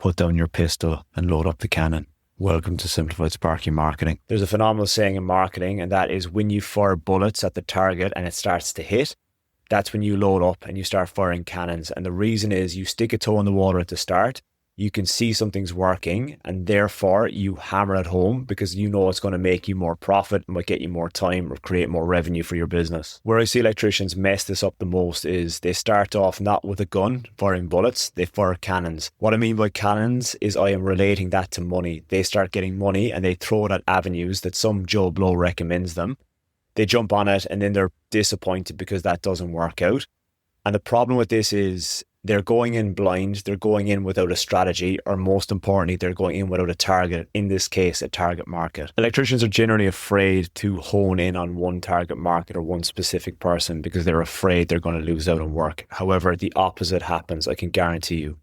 put down your pistol and load up the cannon. Welcome to Simplified Sparky Marketing. There's a phenomenal saying in marketing, and that is when you fire bullets at the target and it starts to hit, that's when you load up and you start firing cannons. And the reason is you stick a toe in the water at the start, you can see something's working, and therefore you hammer it home because you know it's going to make you more profit, might get you more time or create more revenue for your business. Where I see electricians mess this up the most is they start off not with a gun firing bullets, they fire cannons. What I mean by cannons is I am relating that to money. They start getting money and they throw it at avenues that some Joe Blow recommends them. They jump on it and then they're disappointed because that doesn't work out. And the problem with this is they're going in blind, they're going in without a strategy, or most importantly, they're going in without a target, in this case, a target market. Electricians are generally afraid to hone in on one target market or one specific person because they're afraid they're going to lose out on work. However, the opposite happens, I can guarantee you.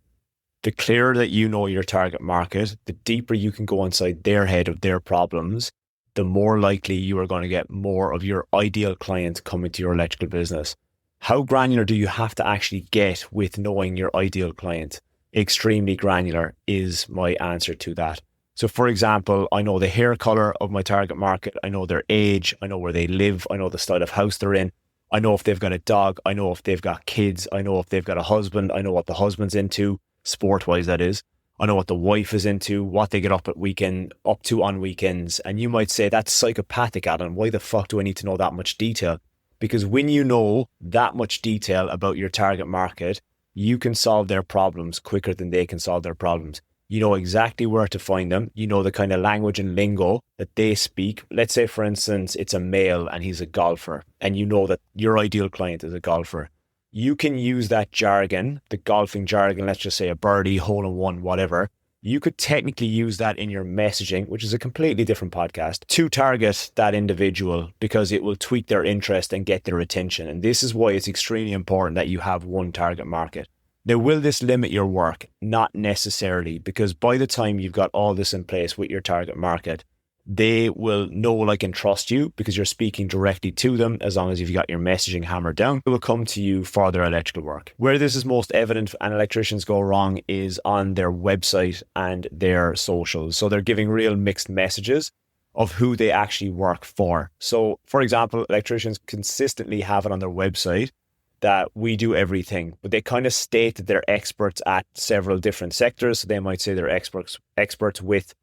The clearer that you know your target market, the deeper you can go inside their head of their problems, the more likely you are going to get more of your ideal clients coming to your electrical business. How granular do you have to actually get with knowing your ideal client? Extremely granular is my answer to that. So for example, I know the hair color of my target market. I know their age. I know where they live. I know the style of house they're in. I know if they've got a dog. I know if they've got kids. I know if they've got a husband. I know what the husband's into, sport-wise that is. I know what the wife is into, what they get up to on weekends. And you might say, that's psychopathic, Adam. Why the fuck do I need to know that much detail? Because when you know that much detail about your target market, you can solve their problems quicker than they can solve their problems. You know exactly where to find them. You know the kind of language and lingo that they speak. Let's say, for instance, it's a male and he's a golfer, and you know that your ideal client is a golfer. You can use that jargon, the golfing jargon, let's just say a birdie, hole-in-one, whatever. You could technically use that in your messaging, which is a completely different podcast, to target that individual because it will tweak their interest and get their attention. And this is why it's extremely important that you have one target market. Now, will this limit your work? Not necessarily, because by the time you've got all this in place with your target market, they will know, like, and trust you because you're speaking directly to them. As long as you've got your messaging hammered down, they will come to you for their electrical work. Where this is most evident and electricians go wrong is on their website and their socials. So they're giving real mixed messages of who they actually work for. So for example, electricians consistently have it on their website that we do everything, but they kind of state that they're experts at several different sectors. So they might say they're experts with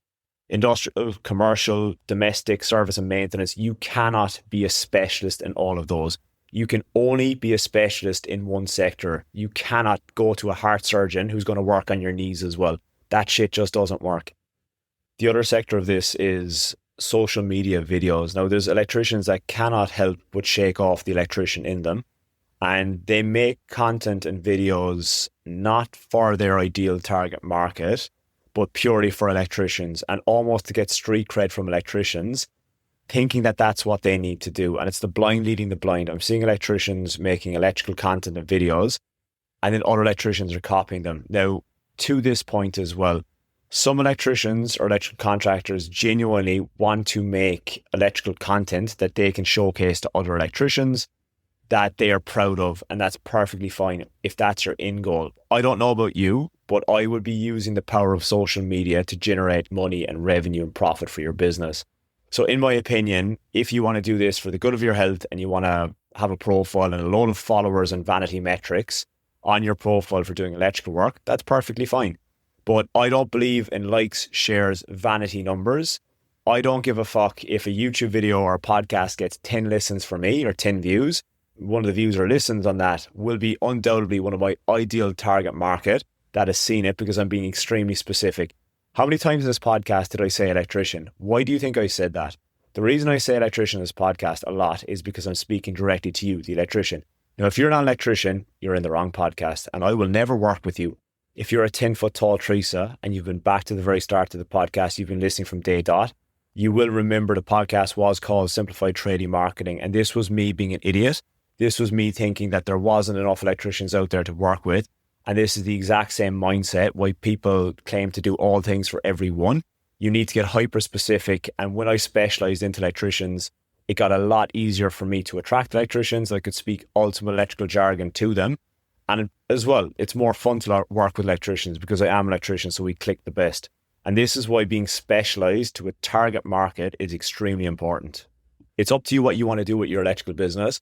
industrial, commercial, domestic, service and maintenance. You cannot be a specialist in all of those. You can only be a specialist in one sector. You cannot go to a heart surgeon who's going to work on your knees as well. That shit just doesn't work. The other sector of this is social media videos. Now, there's electricians that cannot help but shake off the electrician in them, and they make content and videos not for their ideal target market, but purely for electricians, and almost to get street cred from electricians, thinking that that's what they need to do. And it's the blind leading the blind. I'm seeing electricians making electrical content and videos, and then other electricians are copying them. Now, to this point as well, some electricians or electrical contractors genuinely want to make electrical content that they can showcase to other electricians that they are proud of, and that's perfectly fine if that's your end goal. I don't know about you, but I would be using the power of social media to generate money and revenue and profit for your business. So in my opinion, if you want to do this for the good of your health and you want to have a profile and a load of followers and vanity metrics on your profile for doing electrical work, that's perfectly fine. But I don't believe in likes, shares, vanity numbers. I don't give a fuck if a YouTube video or a podcast gets 10 listens for me or 10 views. One of the views or listens on that will be undoubtedly one of my ideal target market that has seen it, because I'm being extremely specific. How many times in this podcast did I say electrician? Why do you think I said that? The reason I say electrician in this podcast a lot is because I'm speaking directly to you, the electrician. Now, if you're not an electrician, you're in the wrong podcast, and I will never work with you. If you're a 10-foot tall Teresa and you've been back to the very start of the podcast, you've been listening from day dot, you will remember the podcast was called Simplified Trading Marketing, and this was me being an idiot. This was me thinking that there wasn't enough electricians out there to work with. And this is the exact same mindset why people claim to do all things for everyone. You need to get hyper specific. And when I specialized into electricians, it got a lot easier for me to attract electricians. I could speak ultimate electrical jargon to them. And as well, it's more fun to work with electricians because I am an electrician, so we click the best. And this is why being specialized to a target market is extremely important. It's up to you what you want to do with your electrical business.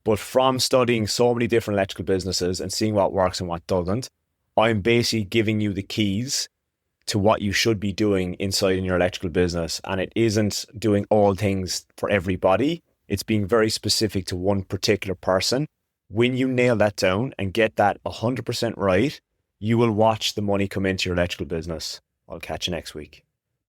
But from studying so many different electrical businesses and seeing what works and what doesn't, I'm basically giving you the keys to what you should be doing inside in your electrical business. And it isn't doing all things for everybody. It's being very specific to one particular person. When you nail that down and get that 100% right, you will watch the money come into your electrical business. I'll catch you next week.